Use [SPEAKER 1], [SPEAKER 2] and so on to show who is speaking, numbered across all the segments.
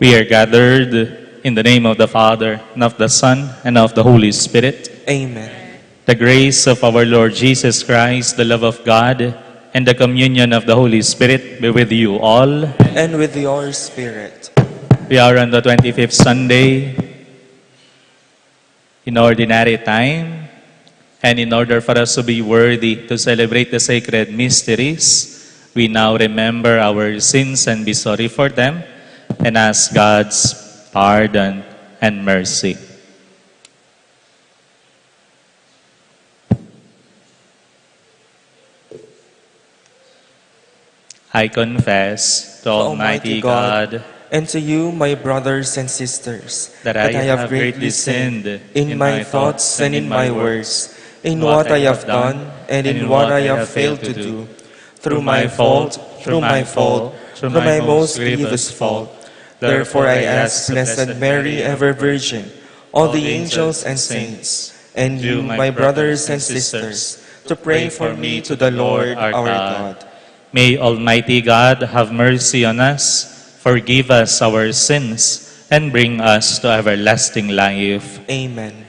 [SPEAKER 1] We are gathered in the name of the Father, and of the Son, and of the Holy Spirit.
[SPEAKER 2] Amen.
[SPEAKER 1] The grace of our Lord Jesus Christ, the love of God, and the communion of the Holy Spirit be with you all.
[SPEAKER 2] And with your spirit.
[SPEAKER 1] We are on the 25th Sunday in ordinary time, and in order for us to be worthy to celebrate the sacred mysteries, we now remember our sins and be sorry for them, and ask God's pardon and mercy. I confess to Almighty God
[SPEAKER 2] and to you, my brothers and sisters,
[SPEAKER 1] that I have greatly sinned
[SPEAKER 2] in my thoughts and in my words, in what I have done and in what I have failed to do, through my fault, through my most grievous fault. Therefore I ask Blessed Mary, ever Virgin, all the angels and saints, and you, my brothers and sisters, to pray for me to the Lord our God.
[SPEAKER 1] May Almighty God have mercy on us, forgive us our sins, and bring us to everlasting life.
[SPEAKER 2] Amen.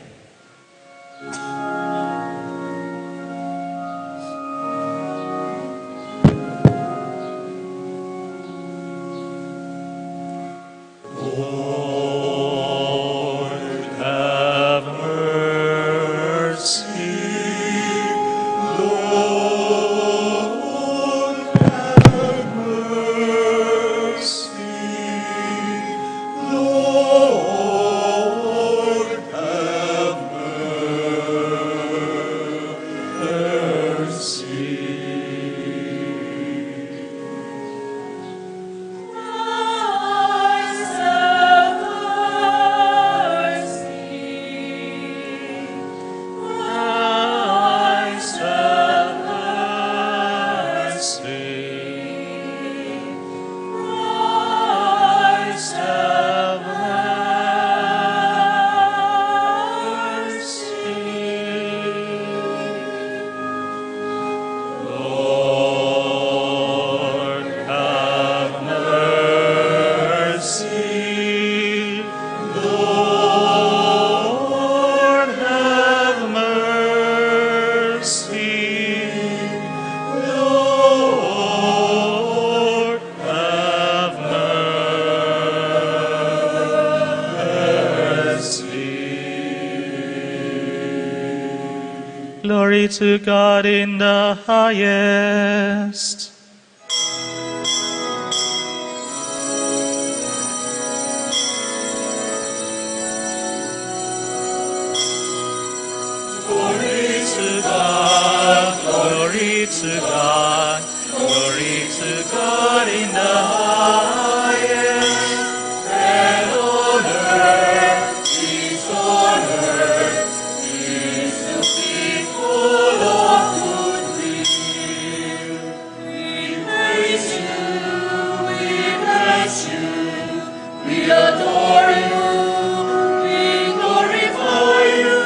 [SPEAKER 1] Glory to God in the highest. Glory to God, glory to God, glory to God in the highest. And on earth, peace on earth, peace to people of good will. We praise you, we bless you, we adore you, we glorify you,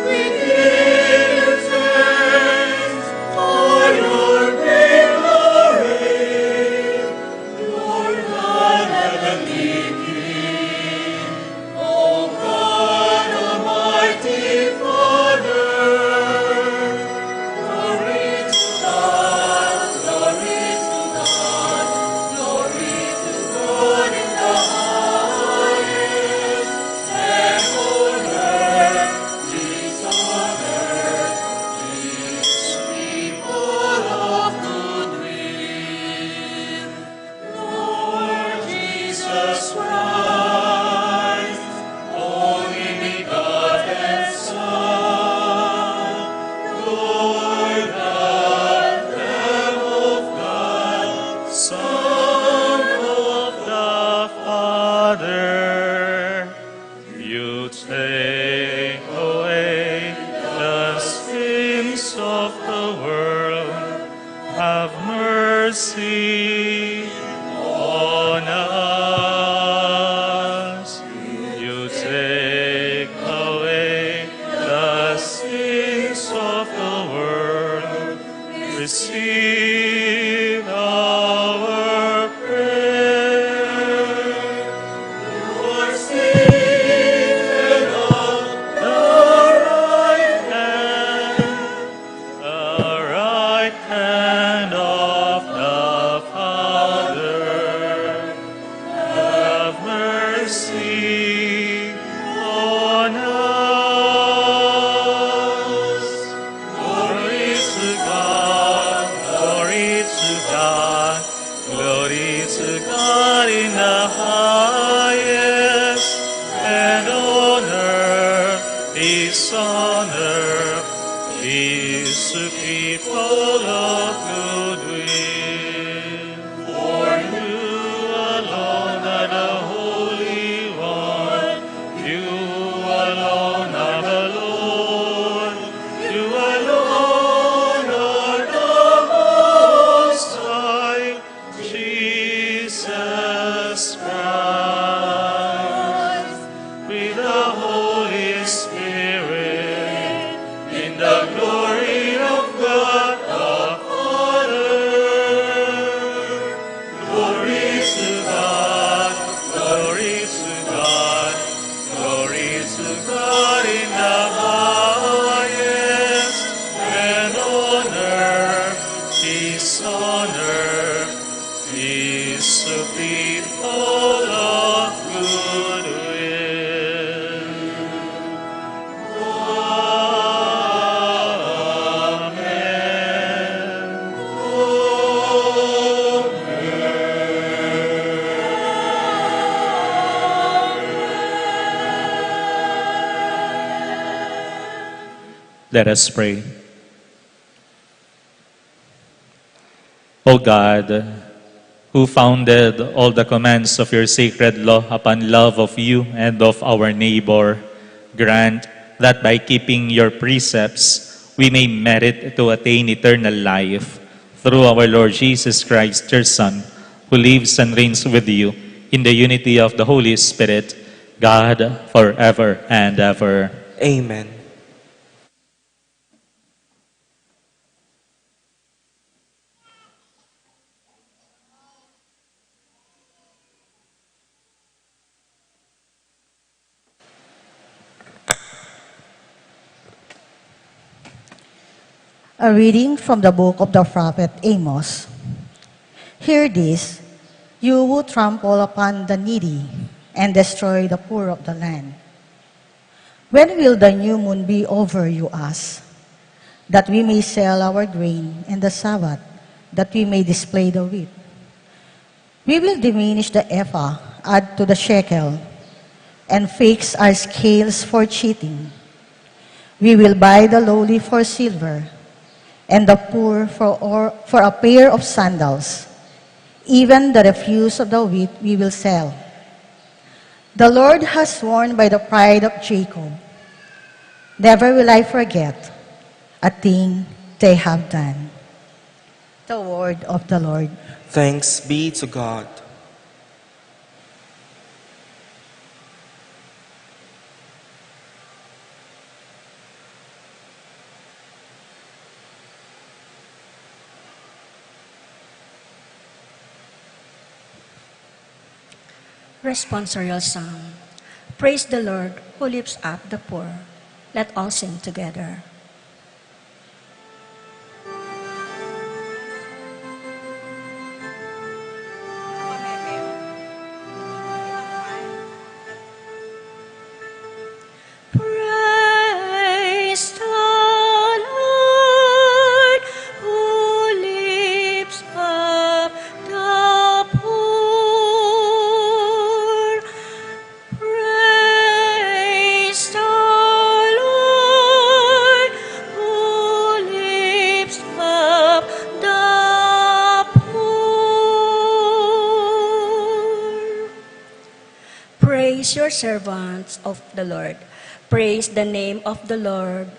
[SPEAKER 1] we give you thanks for your great glory, Lord God heavenly King, O God Almighty Father. Glory to God, glory to God, glory to God in the highest, and on earth, peace on earth, peace to people of good will. Lord Jesus Christ, only begotten Son, Lord God, Lamb of God, Son of the Father, you take away the sins of the world. Have mercy on us. You take away the sins of the world. Receive our prayer. You are seated on the right hand of the Father. Have mercy on us. Glory to God, glory to God, glory to God in the highest, and on earth, peace on earth, peace to people of good will. For you alone are the Holy One, you alone are the Lord, you alone are the Most High, Jesus Christ, with the Holy Spirit, in the glory of God the Father. Glory to God, glory to God, glory to God in the highest, and on earth, peace to people of good will. Let us pray. O God, who founded all the commands of your sacred law upon love of you and of our neighbor, grant that by keeping your precepts, we may merit to attain eternal life through our Lord Jesus Christ, your Son, who lives and reigns with you in the unity of the Holy Spirit, God, forever and ever.
[SPEAKER 2] Amen.
[SPEAKER 3] A reading from the book of the prophet Amos. Hear this, you who trample upon the needy and destroy the poor of the land. When will the new moon be over, you ask? that we may sell our grain in the Sabbath, that we may display the wheat. We will diminish the ephah, add to the shekel, and fix our scales for cheating. We will buy the lowly for silver, and the poor for a pair of sandals. Even the refuse of the wheat we will sell. The Lord has sworn by the pride of Jacob, never will I forget a thing they have done. The word of the Lord.
[SPEAKER 2] Thanks be to God.
[SPEAKER 4] Responsorial Psalm. Praise the Lord who lifts up the poor. Let all sing together. Praise the Lord who lifts up the poor. Praise the Lord who lifts up the poor. Praise your servants of the Lord. Praise the name of the Lord.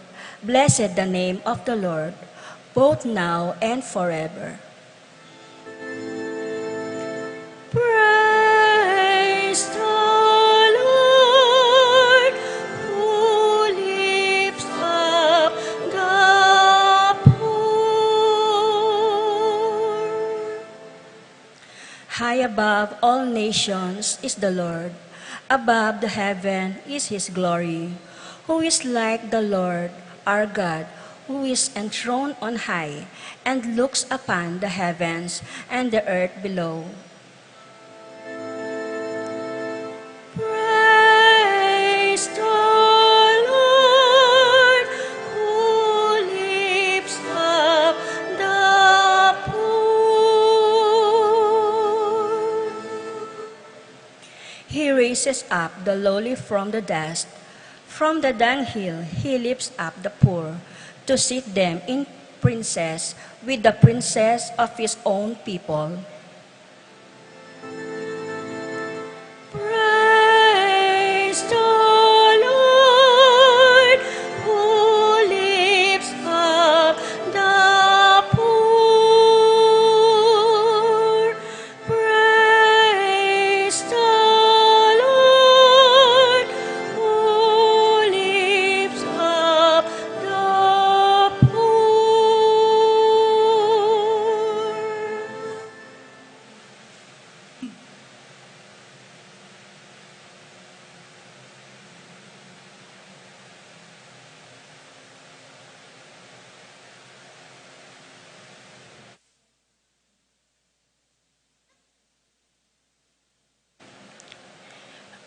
[SPEAKER 4] Blessed the name of the Lord, both now and forever. Praise the Lord who lifts up the poor. High above all nations is the Lord. Above the heaven is his glory. Who is like the Lord, our God, who is enthroned on high and looks upon the heavens and the earth below. Praise the Lord who lifts up the poor. He raises up the lowly from the dust. From the dunghill he lifts up the poor, to sit them in princes with the princes of his own people. Praise the Lord who lifts up the poor. Praise the Lord who lifts up the poor.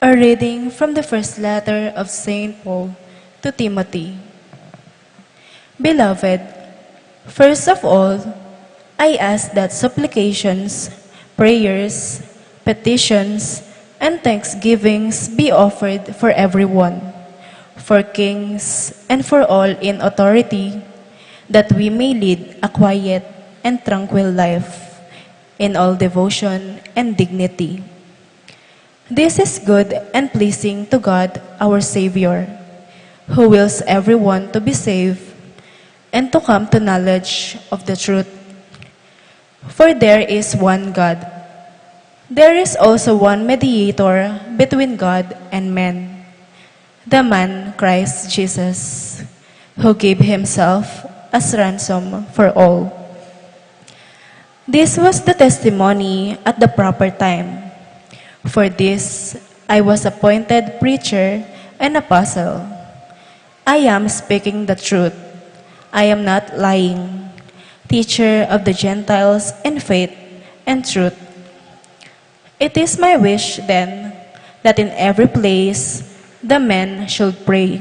[SPEAKER 5] A reading from the first letter of St. Paul to Timothy. Beloved, first of all, I ask that supplications, prayers, petitions, and thanksgivings be offered for everyone, for kings and for all in authority, that we may lead a quiet and tranquil life in all devotion and dignity. This is good and pleasing to God, our Savior, who wills everyone to be saved and to come to knowledge of the truth. For there is one God. There is also one mediator between God and men, the man Christ Jesus, who gave himself as ransom for all. This was the testimony at the proper time. For this, I was appointed preacher and apostle. I am speaking the truth. I am not lying. Teacher of the Gentiles in faith and truth. It is my wish, then, that in every place the men should pray,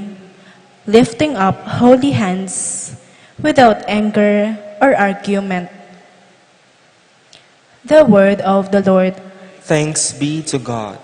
[SPEAKER 5] lifting up holy hands, without anger or argument. The word of the Lord.
[SPEAKER 2] Thanks be to God.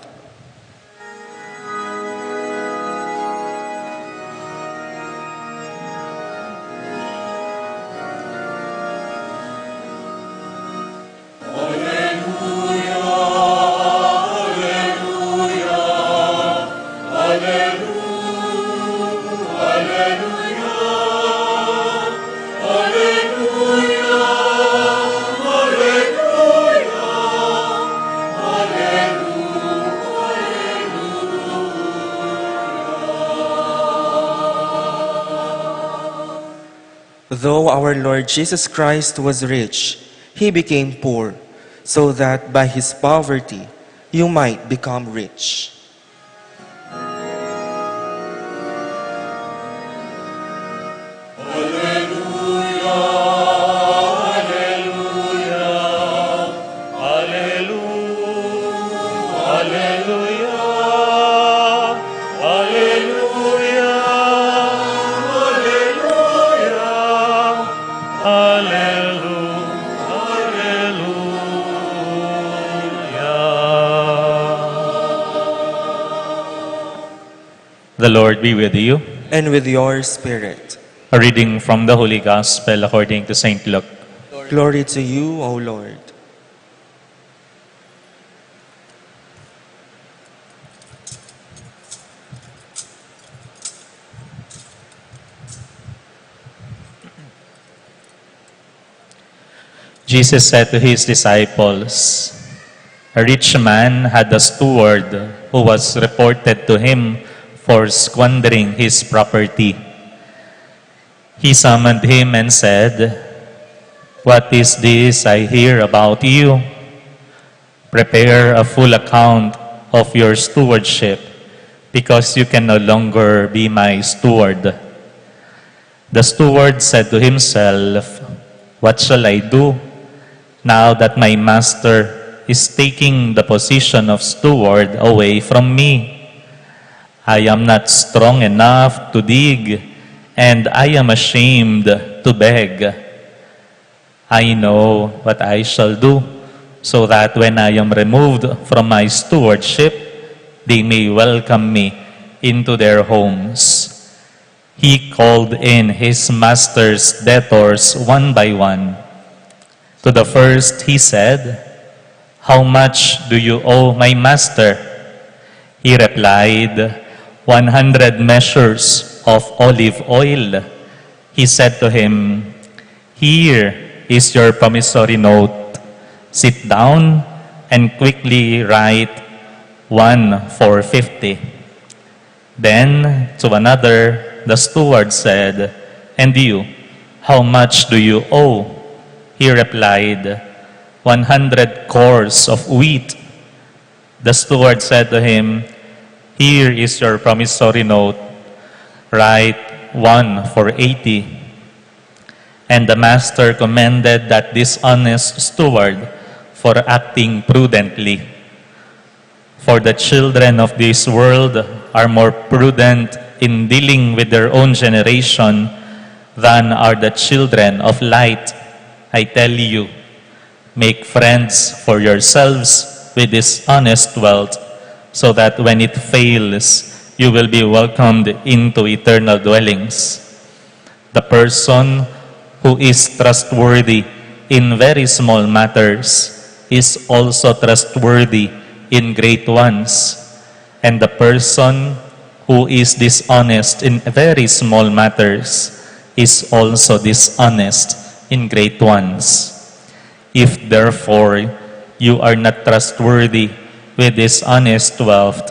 [SPEAKER 2] Though our Lord Jesus Christ was rich, he became poor, so that by his poverty you might become rich.
[SPEAKER 1] The Lord be with you.
[SPEAKER 2] And with your spirit.
[SPEAKER 1] A reading from the Holy Gospel according to St. Luke.
[SPEAKER 2] Glory to you, O Lord.
[SPEAKER 1] Jesus said to his disciples, "A rich man had a steward who was reported to him for squandering his property. He summoned him and said, 'What is this I hear about you? Prepare a full account of your stewardship, because you can no longer be my steward.' The steward said to himself, 'What shall I do now that my master is taking the position of steward away from me? I am not strong enough to dig, and I am ashamed to beg. I know what I shall do, so that when I am removed from my stewardship, they may welcome me into their homes.' He called in his master's debtors one by one. To the first he said, 'How much do you owe my master?' He replied, 100 measures of olive oil. He said to him, 'Here is your promissory note. Sit down and quickly write 1 for 50. Then to another, the steward said, 'And you, how much do you owe?' He replied, 100 cores of wheat. The steward said to him, 'Here is your promissory note. Write 1 for 80. And the master commended that dishonest steward for acting prudently. For the children of this world are more prudent in dealing with their own generation than are the children of light. I tell you, make friends for yourselves with this honest wealth, so that when it fails, you will be welcomed into eternal dwellings. The person who is trustworthy in very small matters is also trustworthy in great ones. And the person who is dishonest in very small matters is also dishonest in great ones. If therefore you are not trustworthy with this honest wealth,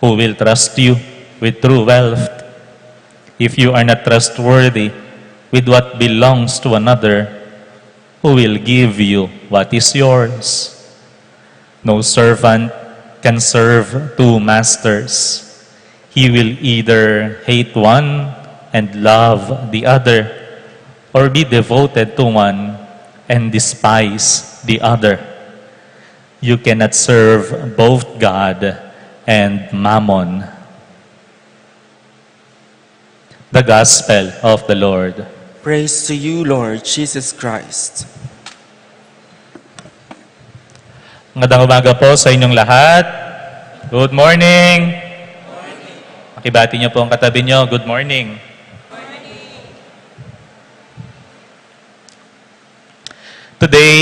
[SPEAKER 1] who will trust you with true wealth? If you are not trustworthy with what belongs to another, who will give you what is yours? No servant can serve two masters. He will either hate one and love the other, or be devoted to one and despise the other. You cannot serve both God and Mammon. The Gospel of the Lord.
[SPEAKER 2] Praise to you, Lord Jesus Christ.
[SPEAKER 1] Magandang umaga po sa inyong lahat. Good morning. Makibati niyo po ang katabi niyo. Good morning. Today,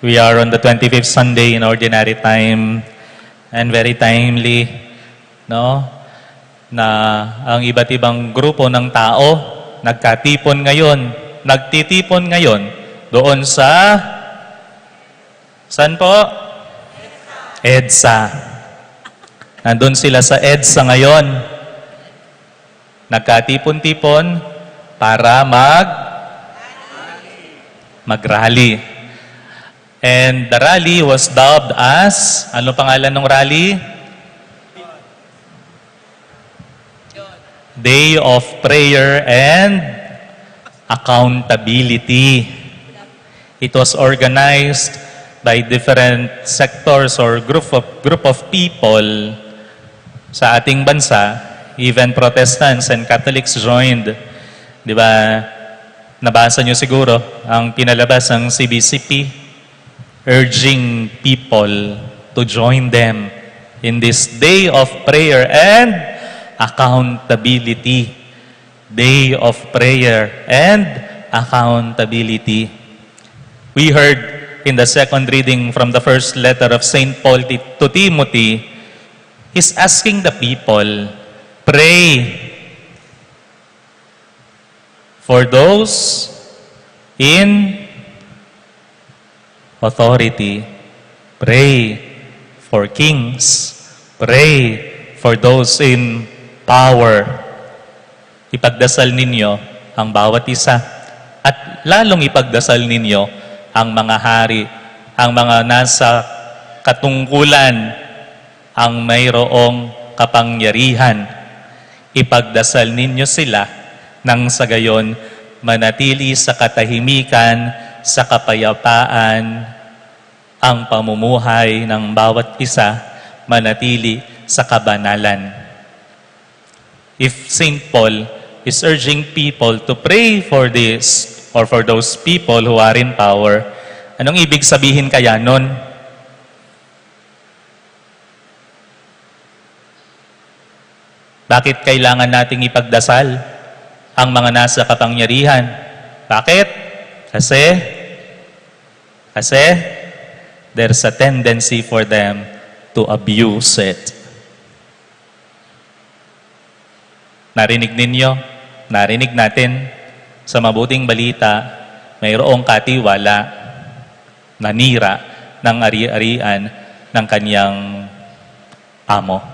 [SPEAKER 1] we are on the 25th Sunday in Ordinary Time and very timely, no? Na ang iba't ibang grupo ng tao nagtitipon ngayon doon sa saan po? EDSA. Nandun sila sa EDSA ngayon. Nagkatipon-tipon para mag-rally. And the rally was dubbed as, ano pangalan ng rally? Day of Prayer and Accountability. It was organized by different sectors or group of people sa ating bansa. Even Protestants and Catholics joined. Di ba? Nabasa nyo siguro ang pinalabas ng CBCP urging people to join them in this day of prayer and accountability. Day of prayer and accountability. We heard in the second reading from the first letter of St. Paul to Timothy, he's asking the people, pray for those in authority. Pray for kings. Pray for those in power. Ipagdasal ninyo ang bawat isa. At lalong ipagdasal ninyo ang mga hari, ang mga nasa katungkulan, ang mayroong kapangyarihan. Ipagdasal ninyo sila nang sa gayon manatili sa katahimikan, sa kapayapaan, ang pamumuhay ng bawat isa, manatili sa kabanalan. If St. Paul is urging people to pray for this or for those people who are in power, anong ibig sabihin kaya nun? Bakit kailangan nating ipagdasal ang mga nasa kapangyarihan? Bakit? Kasi there's a tendency for them to abuse it. Narinig ninyo, narinig natin sa mabuting balita, mayroong katiwala, nanira ng ari-arian ng kanyang amo.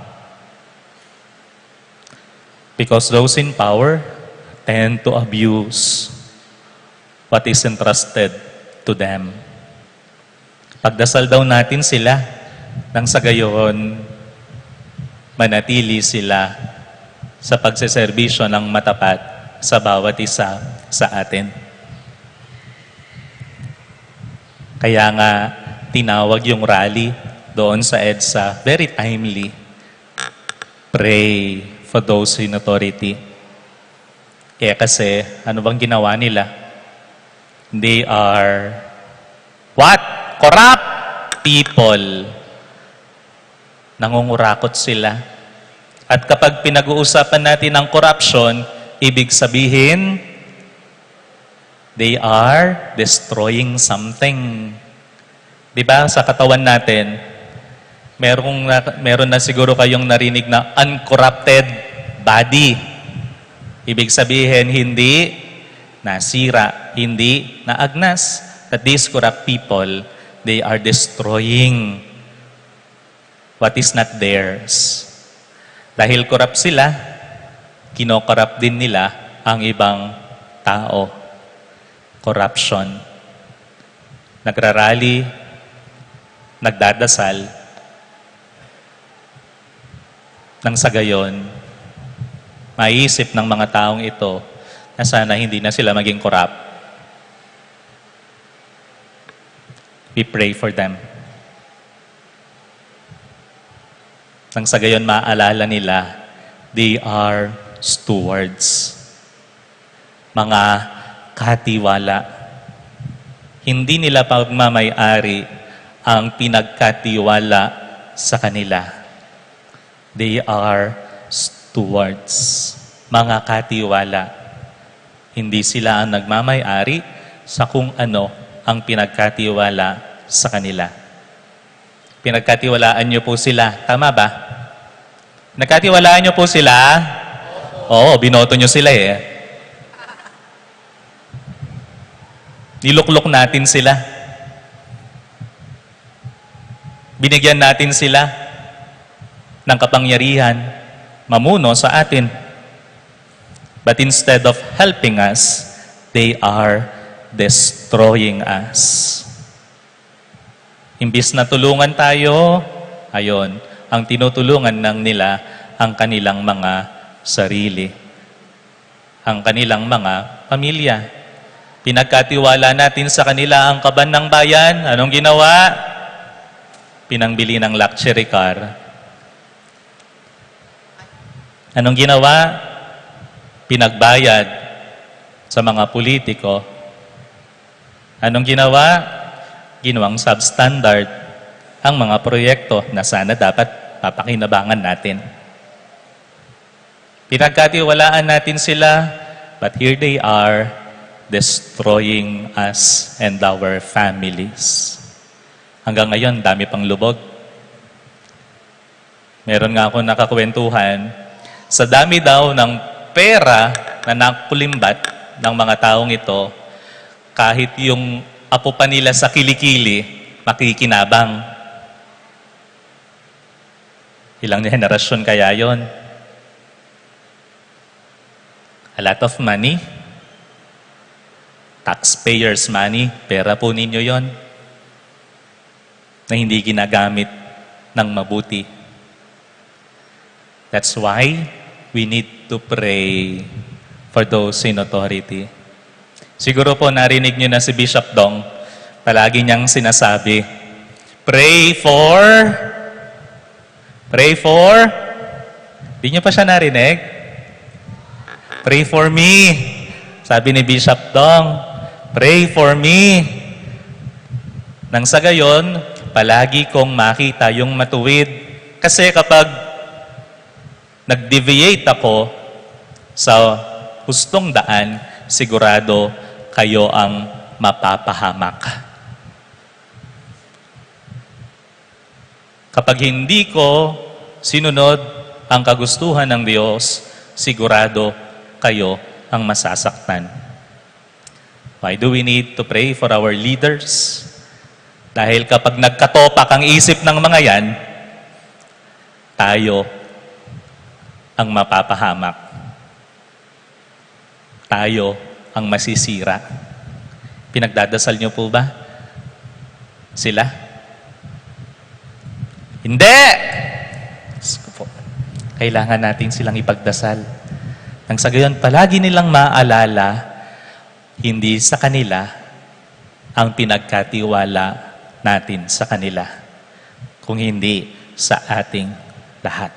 [SPEAKER 1] Because those in power tend to abuse what is entrusted to them. Pagdasal daw natin sila, nang sa gayon, manatili sila sa pagseserbisyo ng matapat sa bawat isa sa atin. Kaya nga, tinawag yung rally doon sa EDSA, very timely. Pray for those in authority. Kaya kasi, ano bang ginawa nila? They are what? Corrupt people. Nangungurakot sila. At kapag pinag-uusapan natin ang corruption, ibig sabihin, they are destroying something. Di ba? Sa katawan natin, meron na siguro kayong narinig na uncorrupted body. Ibig sabihin, hindi nasira, hindi naagnas. That these corrupt people, they are destroying what is not theirs. Dahil corrupt sila, kinokorrupt din nila ang ibang tao. Corruption. Nagrarally, nagdadasal, nang sa gayon, maiisip ng mga taong ito na sana hindi na sila maging corrupt. We pray for them. Nang sa gayon maalala nila, they are stewards. mga katiwala. Hindi nila pagmamay-ari ang pinagkatiwala sa kanila. They are stewards, mga katiwala. Hindi sila ang nagmamay-ari sa kung ano ang pinagkatiwala sa kanila. Pinagkatiwalaan niyo po sila. Tama ba? Nagkatiwalaan niyo po sila? Oo, binoto niyo sila eh. Niluklok natin sila. Binigyan natin sila ng kapangyarihan mamuno sa atin. But instead of helping us, they are destroying us. Imbis na tulungan tayo, ayon, ang tinutulungan ng nila ang kanilang mga sarili, ang kanilang mga pamilya. Pinagkatiwala natin sa kanila ang kaban ng bayan. Anong ginawa? Pinangbili ng luxury car. Anong ginawa? Pinagbayad sa mga politiko. Anong ginawa? Ginawang substandard ang mga proyekto na sana dapat papakinabangan natin. Pinagkatiwalaan natin sila, but here they are, destroying us and our families. Hanggang ngayon, dami pang lubog. Meron nga ako nakakwentuhan, sa dami daw ng pera na nakulimbat ng mga taong ito, kahit yung apo pa nila sa kilikili, makikinabang. Ilang henerasyon kaya yon? A lot of money. Taxpayers' money, pera po ninyo yon na hindi ginagamit ng mabuti. That's why we need to pray for those in authority. Siguro po narinig nyo na si Bishop Dong, palagi niyang sinasabi, pray for, di nyo pa siya narinig? Pray for me. Sabi ni Bishop Dong, pray for me. Nang sa gayon, palagi kong makita yung matuwid. Kasi kapag nag-deviate ako sa hustong daan, sigurado kayo ang mapapahamak. Kapag hindi ko sinunod ang kagustuhan ng Diyos, sigurado kayo ang masasaktan. Why do we need to pray for our leaders? Dahil kapag nagkatopak ang isip ng mga yan, tayo ang mapapahamak. Tayo ang masisira. Pinagdadasal niyo po ba sila? Hindi! Kailangan natin silang ipagdasal. Nang sa gayon, palagi nilang maalala, hindi sa kanila ang pinagkatiwala natin sa kanila, kung hindi sa ating lahat.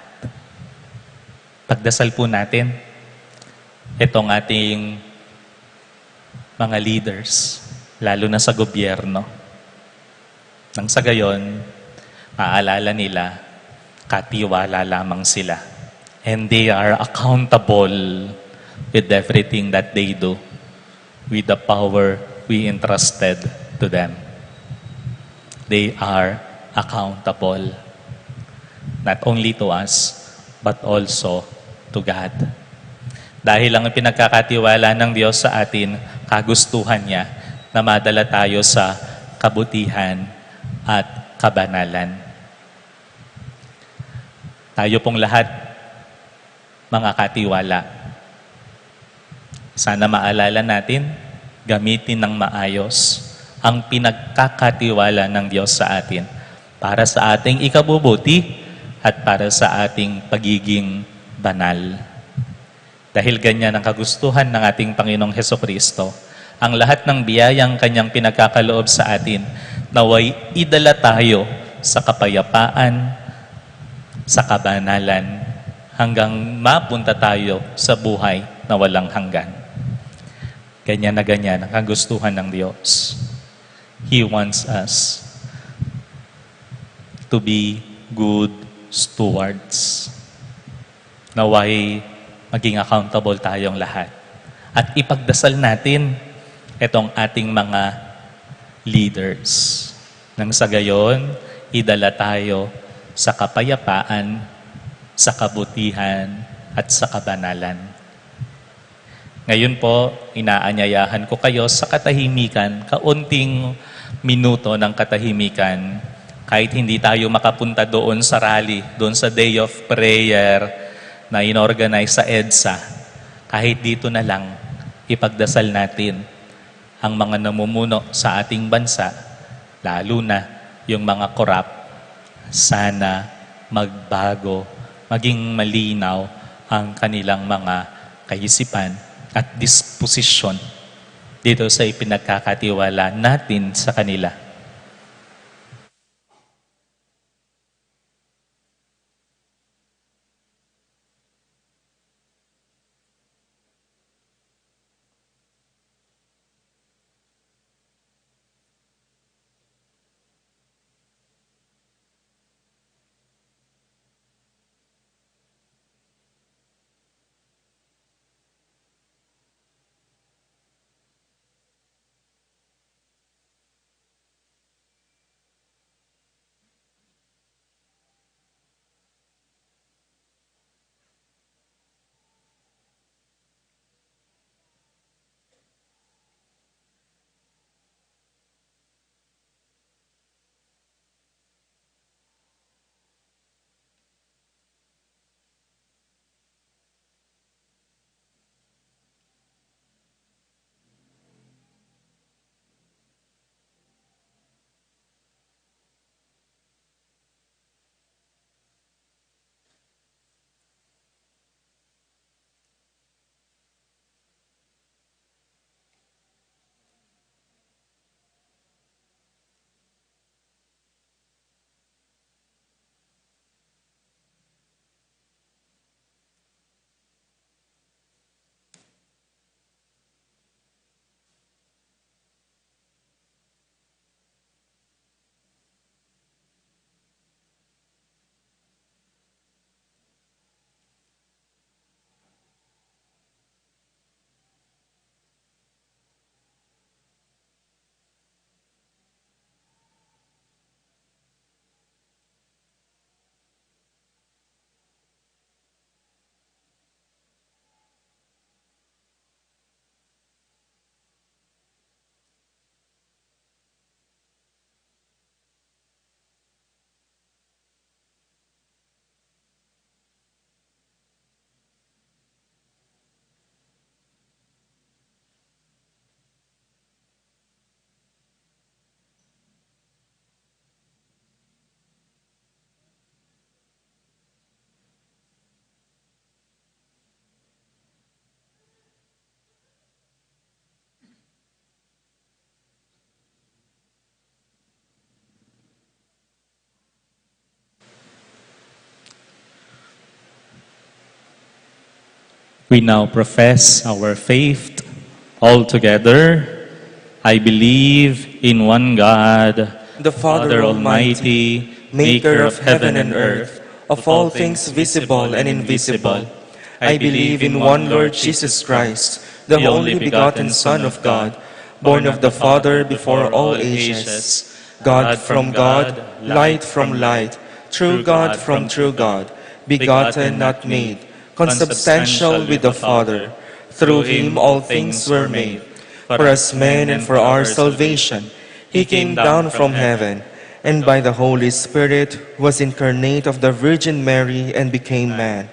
[SPEAKER 1] Pagdasal po natin itong ating mga leaders, lalo na sa gobyerno. Nang sa gayon, maalala nila, katiwala lamang sila. And they are accountable with everything that they do, with the power we entrusted to them. They are accountable, not only to us, but also to God. Dahil ang pinagkakatiwala ng Diyos sa atin, kagustuhan niya na madala tayo sa kabutihan at kabanalan. Tayo pong lahat, mga katiwala. Sana maalala natin, gamitin ng maayos ang pinagkakatiwala ng Diyos sa atin para sa ating ikabubuti at para sa ating pagiging banal. Dahil ganyan ang kagustuhan ng ating Panginoong Hesukristo, ang lahat ng biyayang kanyang pinagkakaloob sa atin, naway idala tayo sa kapayapaan, sa kabanalan, hanggang mapunta tayo sa buhay na walang hanggan. Ganyan na ganyan ang kagustuhan ng Diyos. He wants us to be good stewards. Naway maging accountable tayong lahat. At ipagdasal natin itong ating mga leaders. Nang sa gayon, idala tayo sa kapayapaan, sa kabutihan, at sa kabanalan. Ngayon po, inaanyayahan ko kayo sa katahimikan, kaunting minuto ng katahimikan, kahit hindi tayo makapunta doon sa rally, doon sa day of prayer na inorganize sa EDSA, kahit dito na lang, ipagdasal natin ang mga namumuno sa ating bansa, lalo na yung mga korap, sana magbago, maging malinaw ang kanilang mga kaisipan at disposisyon dito sa ipinagkakatiwala natin sa kanila. We now profess our faith all together. I believe in one God,
[SPEAKER 2] the Father Almighty, maker of heaven and earth, of all things visible and invisible. I believe in one Lord Jesus Christ, the only begotten Son of God, born of the Father before all ages, God from God, light from light, true God from true God, begotten, not made, consubstantial with the Father. Through him all things were made. For us men and for our salvation, he came down from heaven, and by the Holy Spirit was incarnate of the Virgin Mary and became man.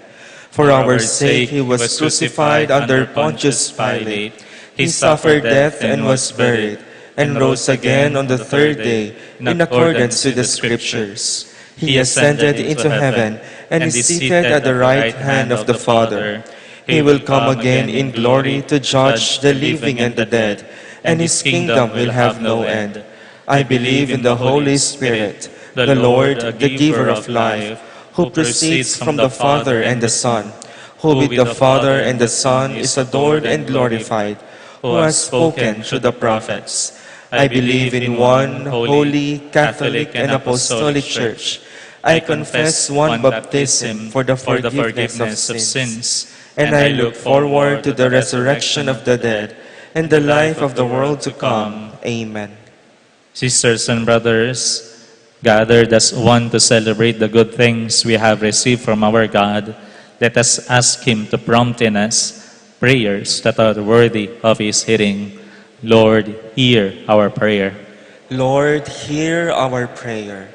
[SPEAKER 2] For our sake he was crucified under Pontius Pilate. He suffered death and was buried, and rose again on the third day in accordance with the Scriptures. He ascended into heaven and is seated at the right hand of the Father. He will come again in glory to judge the living and the dead, and his kingdom will have no end. I believe in the Holy Spirit, the Lord, the giver of life, who proceeds from the Father and the Son, who with the Father and the Son is adored and glorified, who has spoken through the prophets. I believe in one holy, Catholic, and Apostolic Church. I confess one baptism for the forgiveness of sins, and I look forward to the resurrection of the dead and the life of the world to come. Amen.
[SPEAKER 1] Sisters and brothers, gathered as one to celebrate the good things we have received from our God, let us ask Him to prompt in us prayers that are worthy of His hearing. Lord, hear our prayer.
[SPEAKER 2] Lord, hear our prayer.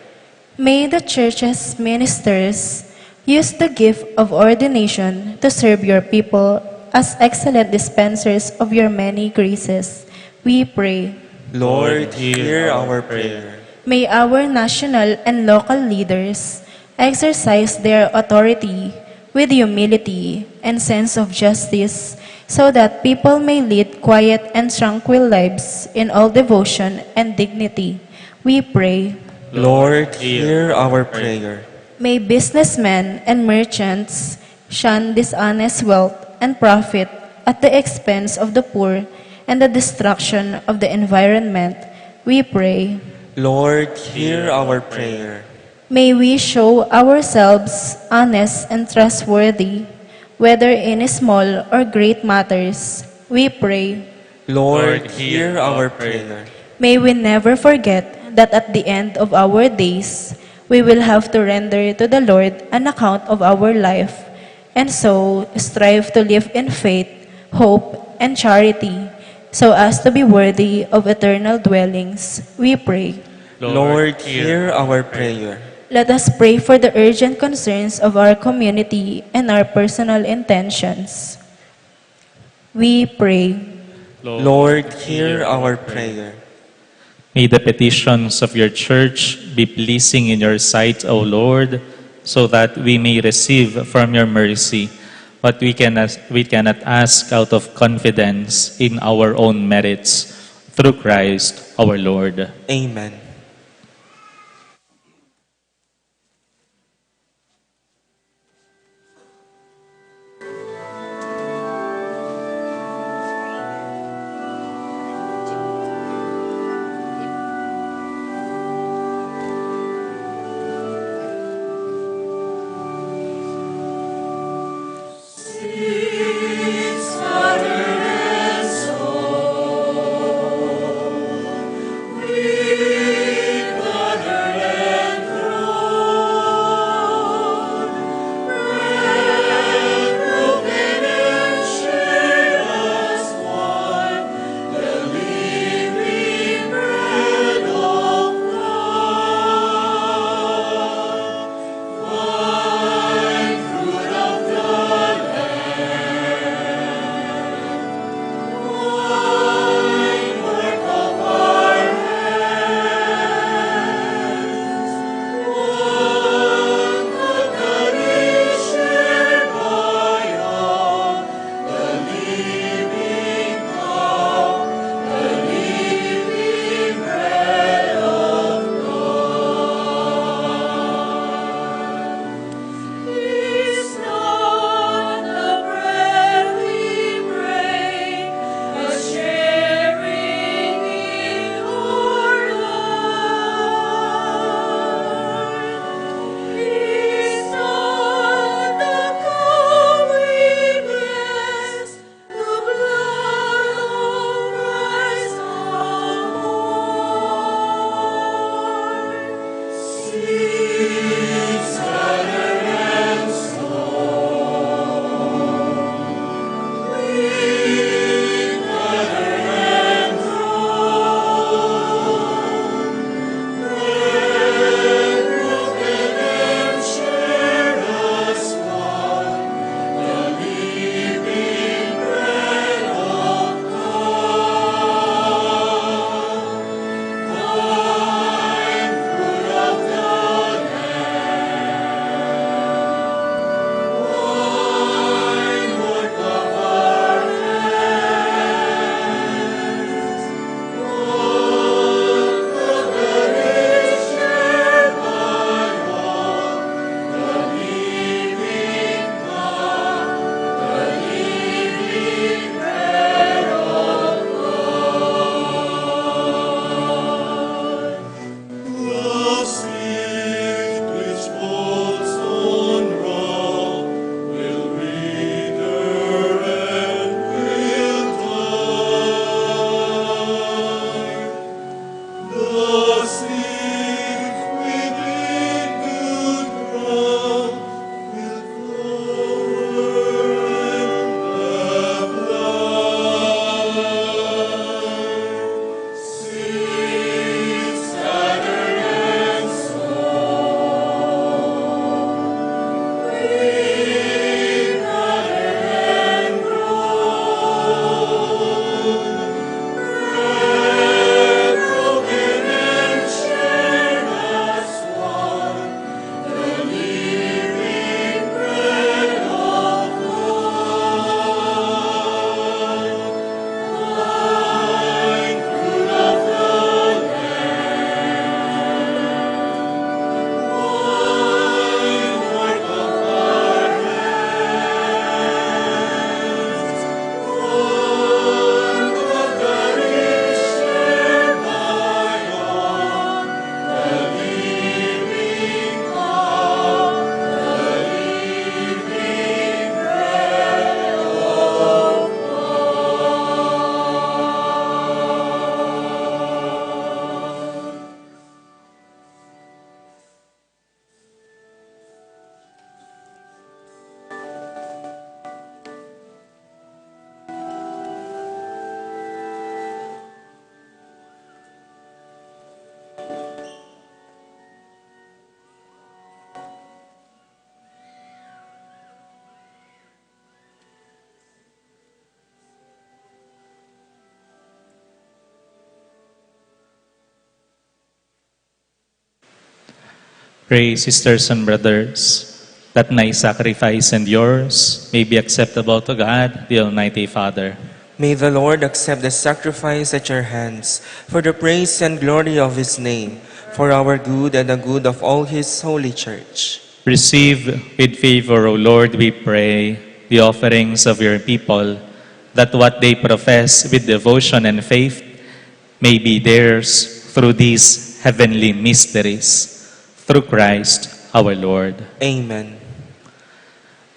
[SPEAKER 5] May the Church's ministers use the gift of ordination to serve your people as excellent dispensers of your many graces. We pray.
[SPEAKER 2] Lord, hear our prayer.
[SPEAKER 5] May our national and local leaders exercise their authority with humility and sense of justice, so that people may lead quiet and tranquil lives in all devotion and dignity. We pray.
[SPEAKER 2] Lord, hear our prayer.
[SPEAKER 5] May businessmen and merchants shun dishonest wealth and profit at the expense of the poor and the destruction of the environment. We pray.
[SPEAKER 2] Lord, hear our prayer.
[SPEAKER 5] May we show ourselves honest and trustworthy, whether in small or great matters. We pray.
[SPEAKER 2] Lord, hear our prayer.
[SPEAKER 5] May we never forget that at the end of our days, we will have to render to the Lord an account of our life, and so strive to live in faith, hope, and charity, so as to be worthy of eternal dwellings. We pray.
[SPEAKER 2] Lord, hear our prayer.
[SPEAKER 5] Let us pray for the urgent concerns of our community and our personal intentions. We pray.
[SPEAKER 2] Lord, hear our prayer.
[SPEAKER 1] May the petitions of your church be pleasing in your sight, O Lord, so that we may receive from your mercy what we cannot ask out of confidence in our own merits, through Christ our Lord.
[SPEAKER 2] Amen.
[SPEAKER 6] We
[SPEAKER 1] Pray, sisters and brothers, that my sacrifice and yours may be acceptable to God, the Almighty Father.
[SPEAKER 2] May the Lord accept the sacrifice at your hands for the praise and glory of his name, for our good and the good of all his holy church.
[SPEAKER 1] Receive with favor, O Lord, we pray, the offerings of your people, that what they profess with devotion and faith may be theirs through these heavenly mysteries. Through Christ our Lord.
[SPEAKER 2] Amen.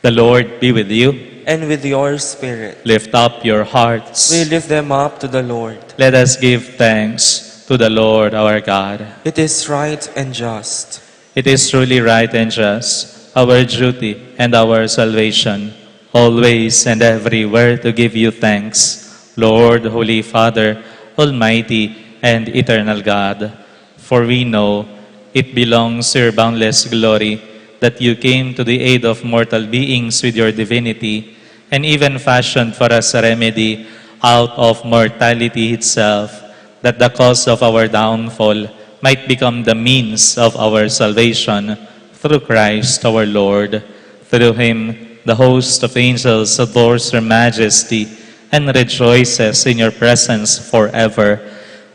[SPEAKER 1] The Lord be with you.
[SPEAKER 2] And with your spirit,
[SPEAKER 1] Lift up your hearts.
[SPEAKER 2] we lift them up to the Lord.
[SPEAKER 1] Let us give thanks to the Lord our God.
[SPEAKER 2] It is right and just.
[SPEAKER 1] It is truly right and just, our duty and our salvation, always and everywhere to give you thanks, Lord, Holy Father, Almighty and eternal God. For we know it belongs to your boundless glory that you came to the aid of mortal beings with your divinity, and even fashioned for us a remedy out of mortality itself, that the cause of our downfall might become the means of our salvation, through Christ our Lord. Through him, the host of angels adores your majesty and rejoices in your presence forever.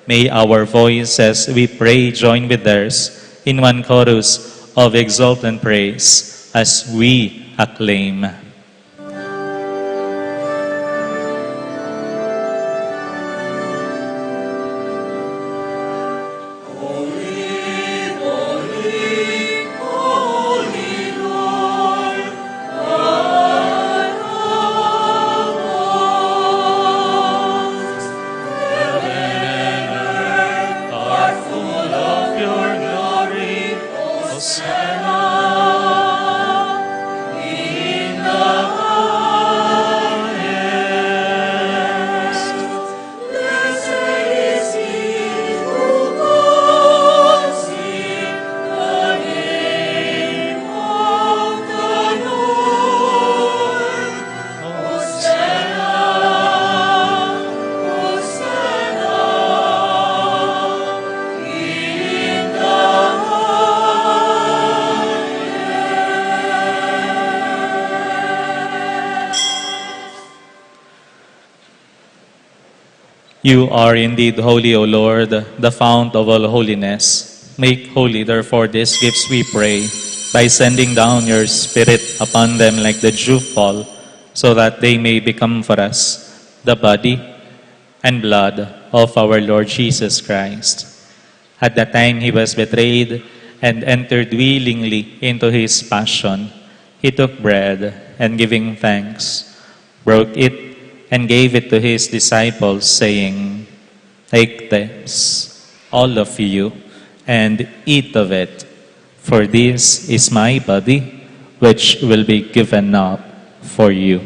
[SPEAKER 1] May our voices, we pray, join with theirs in one chorus of exultant praise as we acclaim. You are indeed holy, O Lord, the fount of all holiness. Make holy, therefore, these gifts, we pray, by sending down your Spirit upon them like the dewfall, so that they may become for us the body and blood of our Lord Jesus Christ. At the time he was betrayed and entered willingly into his passion, he took bread and, giving thanks, broke it and gave it to his disciples, saying, "Take this, all of you, and eat of it, for this is my body, which will be given up for you."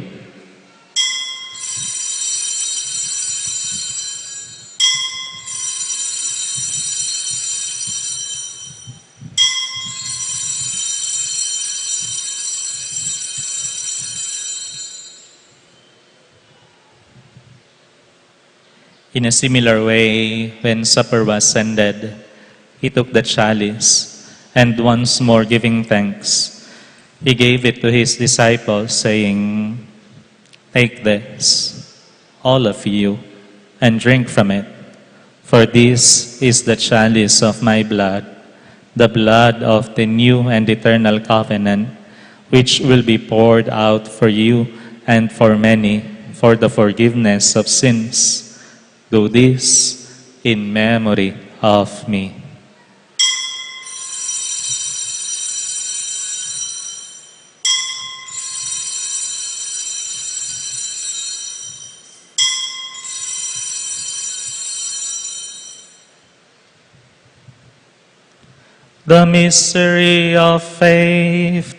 [SPEAKER 1] In a similar way, when supper was ended, he took the chalice, and once more giving thanks, he gave it to his disciples, saying, "Take this, all of you, and drink from it, for this is the chalice of my blood, the blood of the new and eternal covenant, which will be poured out for you and for many for the forgiveness of sins. Do this in memory of me." The mystery of faith.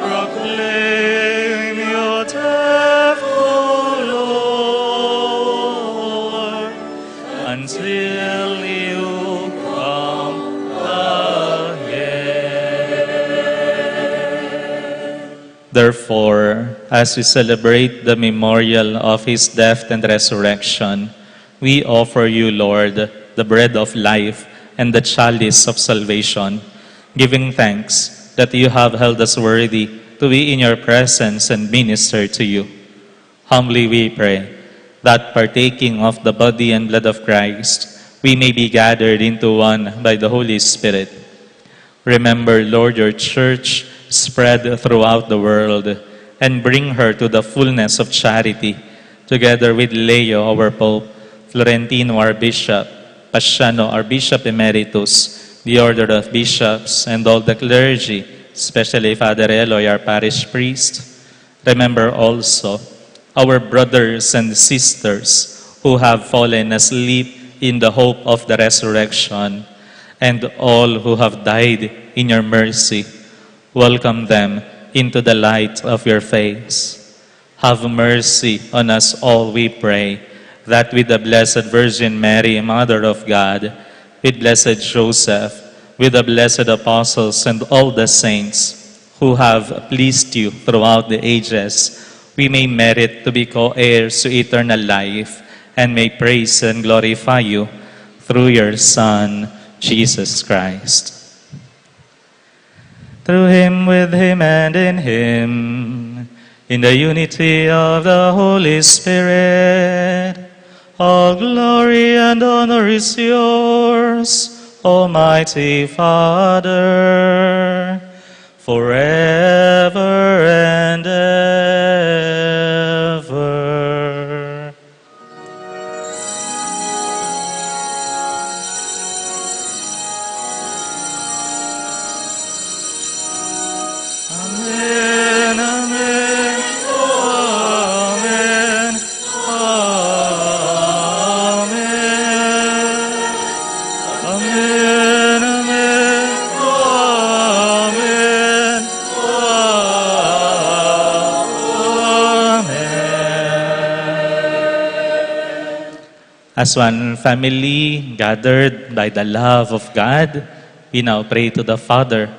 [SPEAKER 6] Proclaim your death, O Lord.
[SPEAKER 1] until you come again. Therefore, as we celebrate the memorial of his death and resurrection, we offer you, Lord, the bread of life and the chalice of salvation, giving thanks that you have held us worthy to be in your presence and minister to you. Humbly we pray that partaking of the body and blood of Christ, we may be gathered into one by the Holy Spirit. Remember, Lord, your church spread throughout the world and bring her to the fullness of charity, together with Leo, our Pope, Florentino, our Bishop, Paciano, our Bishop Emeritus, the Order of Bishops, and all the clergy, especially Father Eloy, our parish priest. Remember also our brothers and sisters who have fallen asleep in the hope of the resurrection, and all who have died in your mercy. Welcome them into the light of your face. Have mercy on us all, we pray, that with the Blessed Virgin Mary, Mother of God, with Blessed Joseph, with the blessed apostles and all the saints who have pleased you throughout the ages, we may merit to be co-heirs to eternal life and may praise and glorify you through your Son, Jesus Christ. Through him, with him, and in him, in the unity of the Holy Spirit, all glory and honor is yours, Almighty Father, forever and ever. Amen, amen, amen, amen, amen, amen, amen. As one family gathered by the love of God, we now pray to the Father,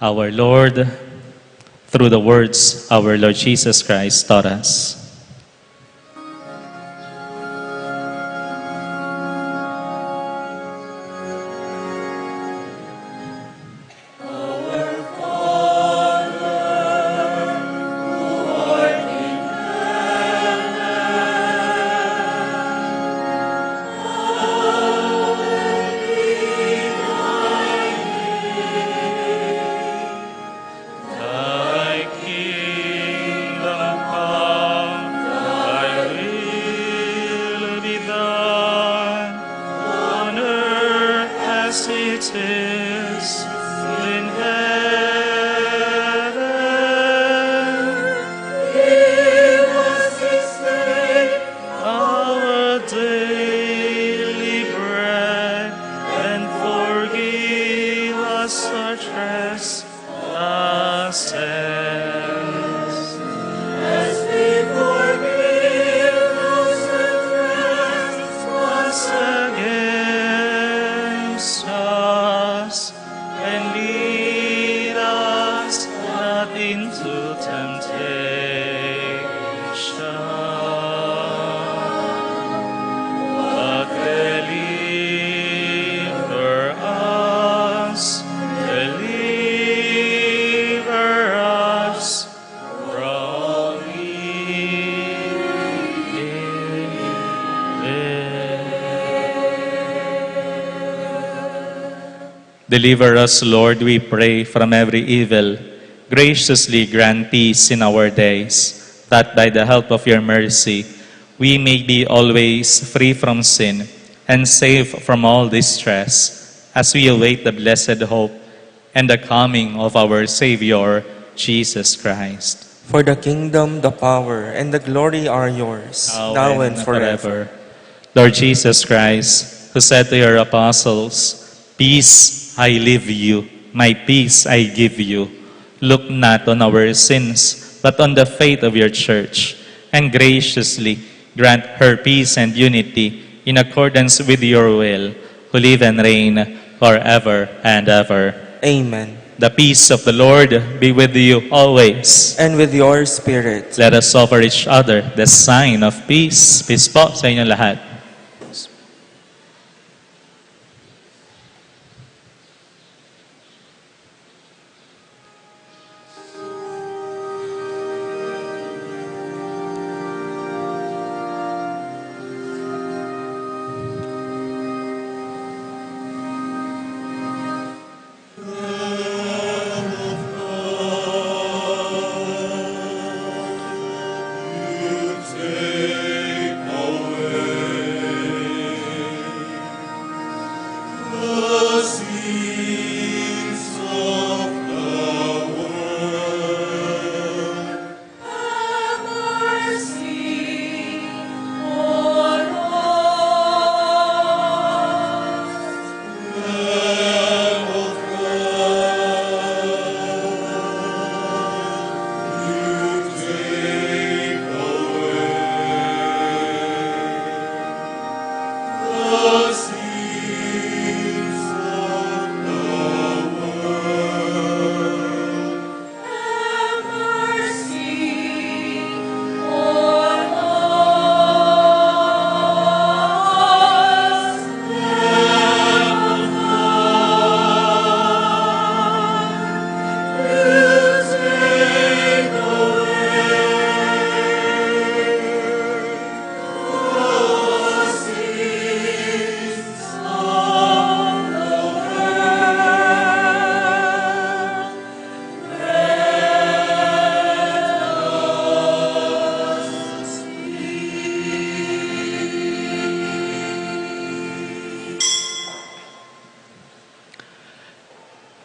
[SPEAKER 1] our Lord, through the words our Lord Jesus Christ taught us. Thy kingdom come, thy will be done, on earth as it is in heaven. Give us this day our daily bread, and forgive us our trespasses, as we forgive those who trespass against us, and lead us not into temptation, but deliver us from evil. Deliver us, Lord, we pray, from every evil. Graciously grant peace in our days, that by the help of your mercy, we may be always free from sin and safe from all distress, as we await the blessed hope and the coming of our Savior, Jesus Christ.
[SPEAKER 2] For the kingdom, the power, and the glory are yours, now and forever.
[SPEAKER 1] Lord Jesus Christ, who said to your apostles, "Peace I leave you, my peace I give you," look not on our sins, but on the faith of your church, and graciously grant her peace and unity in accordance with your will, who live and reign forever and ever.
[SPEAKER 2] Amen.
[SPEAKER 1] The peace of the Lord be with you always.
[SPEAKER 2] And with your spirit.
[SPEAKER 1] Let us offer each other the sign of peace. Peace po sa inyong lahat.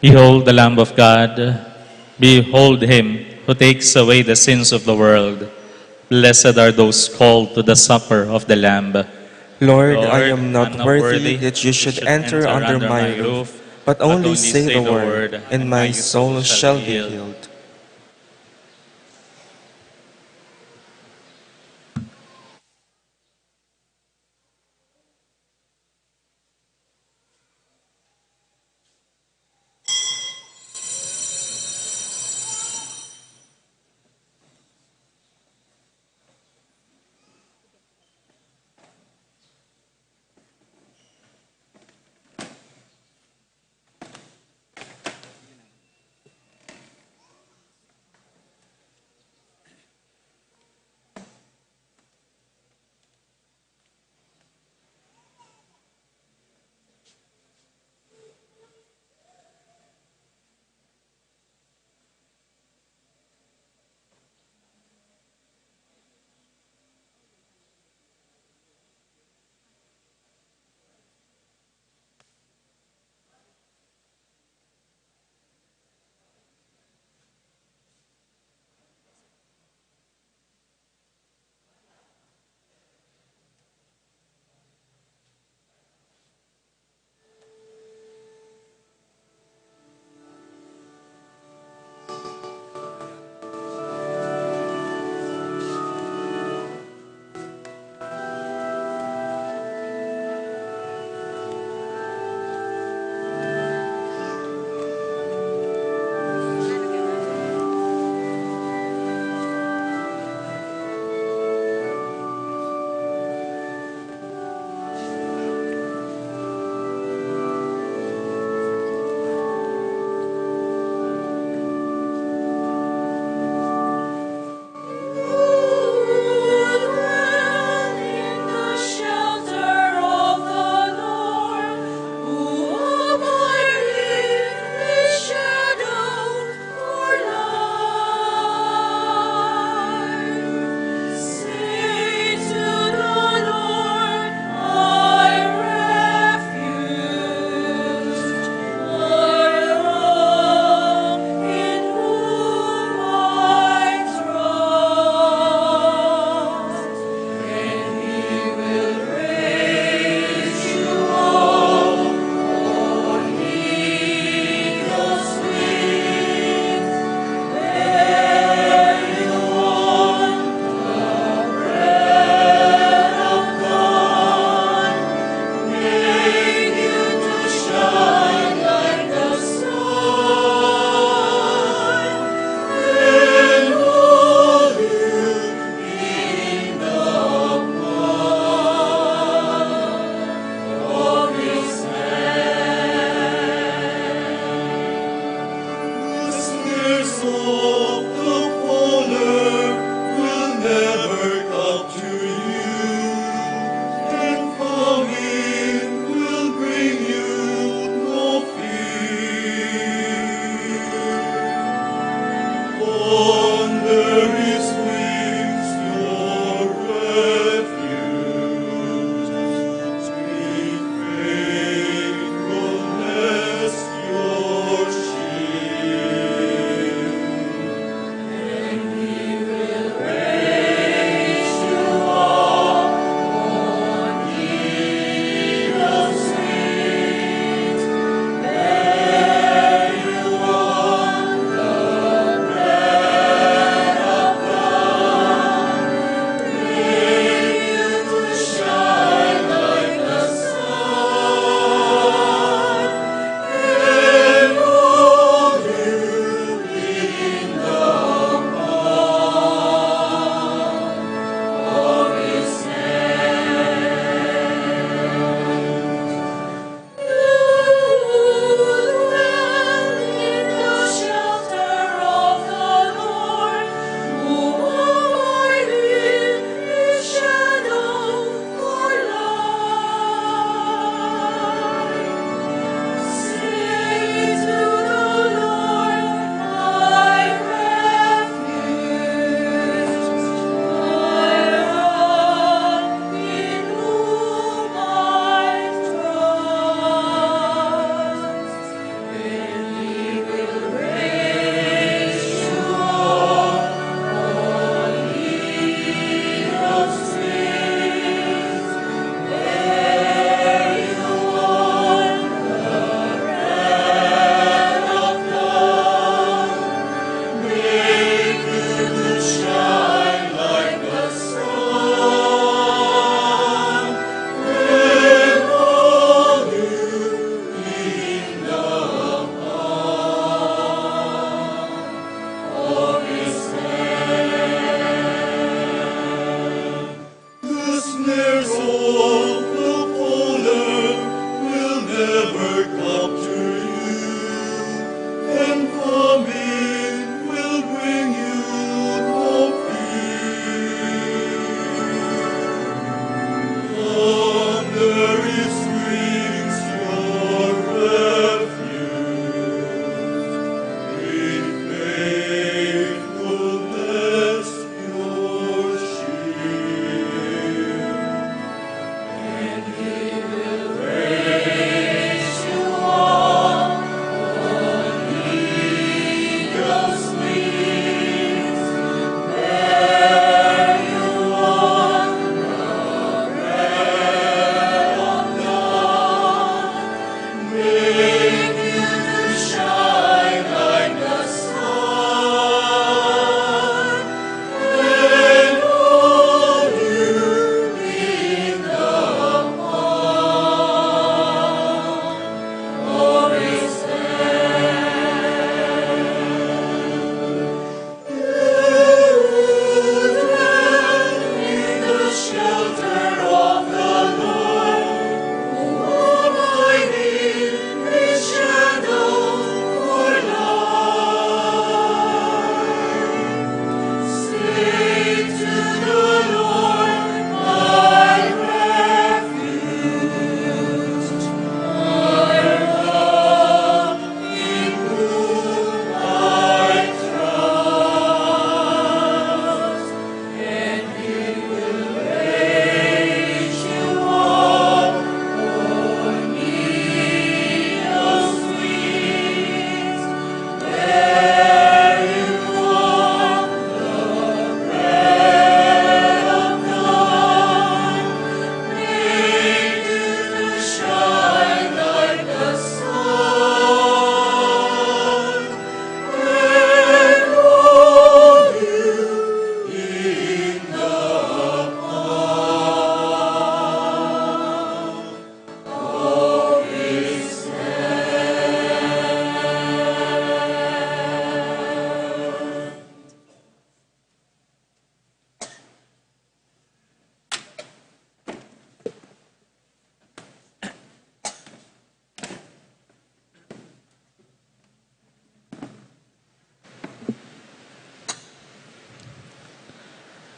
[SPEAKER 1] Behold the Lamb of God. Behold him who takes away the sins of the world. Blessed are those called to the supper of the Lamb.
[SPEAKER 2] Lord,
[SPEAKER 1] Lord,
[SPEAKER 2] I am not
[SPEAKER 1] I'm
[SPEAKER 2] worthy that you should enter under my roof, but only say the word, and my soul shall be healed.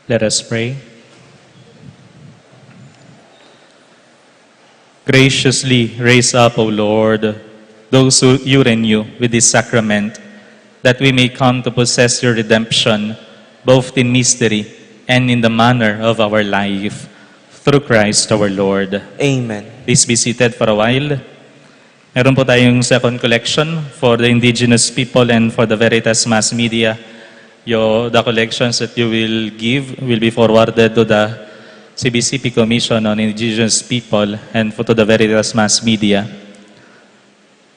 [SPEAKER 1] Let us pray. Graciously raise up, O Lord, those who you renew with this sacrament, that we may come to possess your redemption, both in mystery and in the manner of our life, through Christ our Lord.
[SPEAKER 2] Amen.
[SPEAKER 1] Please be seated for a while. Meron po tayong second collection for the indigenous people and for the Veritas Mass Media. The collections that you will give will be forwarded to the CBCP Commission on Indigenous People and to the Veritas Mass Media.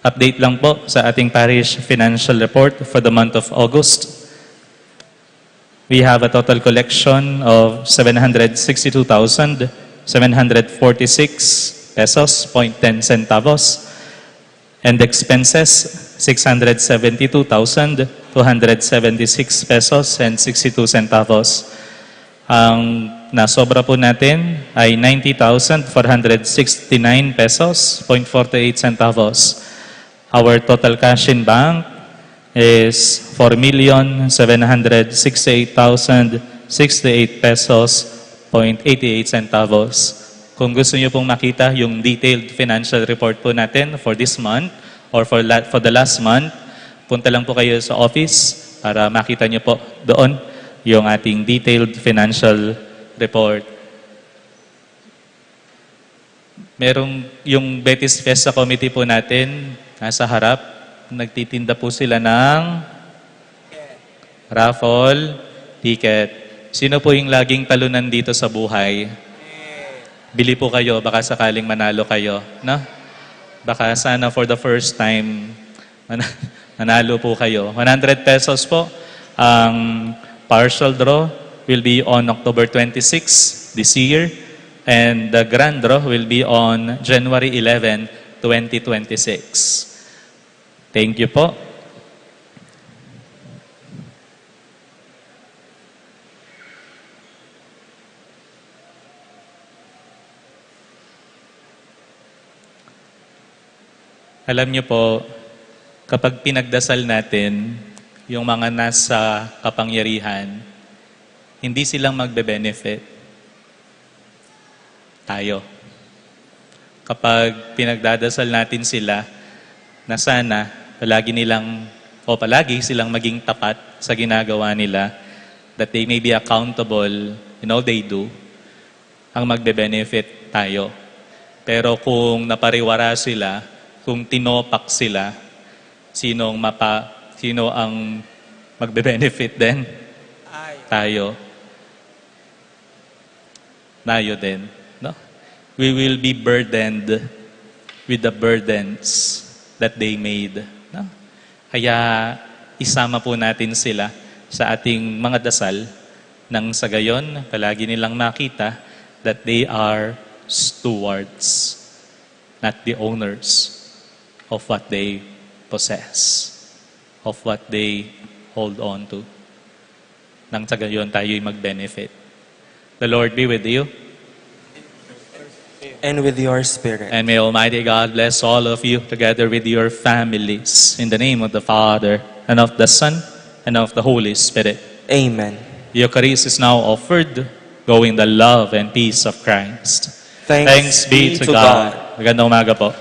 [SPEAKER 1] Update lang po sa ating parish financial report for the month of August. We have a total collection of 762,746 pesos, 0.10 centavos. And expenses, 672,276 pesos and 62 centavos. Ang nasobra po natin ay 90,469 pesos, 0.48 centavos. Our total cash in bank is 4,768,068 pesos, 0.88 centavos. Kung gusto niyo pong makita yung detailed financial report po natin for this month or for the last month, punta lang po kayo sa office para makita niyo po doon yung ating detailed financial report. Merong yung Betis Fiesta Committee po natin, nasa harap, nagtitinda po sila ng raffle ticket. Sino po yung laging talunan dito sa buhay? Bili po kayo, baka sakaling manalo kayo, no? Baka sana for the first time, manalo po kayo. 100 pesos po. Ang partial draw will be on October 26 this year, and the grand draw will be on January 11, 2026. Thank you po. Alam niyo po, kapag pinagdasal natin yung mga nasa kapangyarihan, hindi silang magbe-benefit. Tayo. Kapag pinagdadasal natin sila, na sana palagi silang maging tapat sa ginagawa nila, that they may be accountable in all they do, ang magbe-benefit tayo. Pero kung napariwara sila, kung tinopak sila, sino ang magbe-benefit din? Tayo. Tayo din. No? We will be burdened with the burdens that they made. No? Kaya isama po natin sila sa ating mga dasal nang sa gayon, palagi nilang makita that they are stewards, not the owners of what they possess, of what they hold on to. Nang sa gayon tayo'y mag-benefit. The Lord be with you.
[SPEAKER 2] And with your spirit.
[SPEAKER 1] And may Almighty God bless all of you together with your families. In the name of the Father, and of the Son, and of the Holy Spirit.
[SPEAKER 2] Amen.
[SPEAKER 1] The Eucharist is now offered, go in the love and peace of Christ.
[SPEAKER 2] Thanks be to God.
[SPEAKER 1] Magandang umaga po.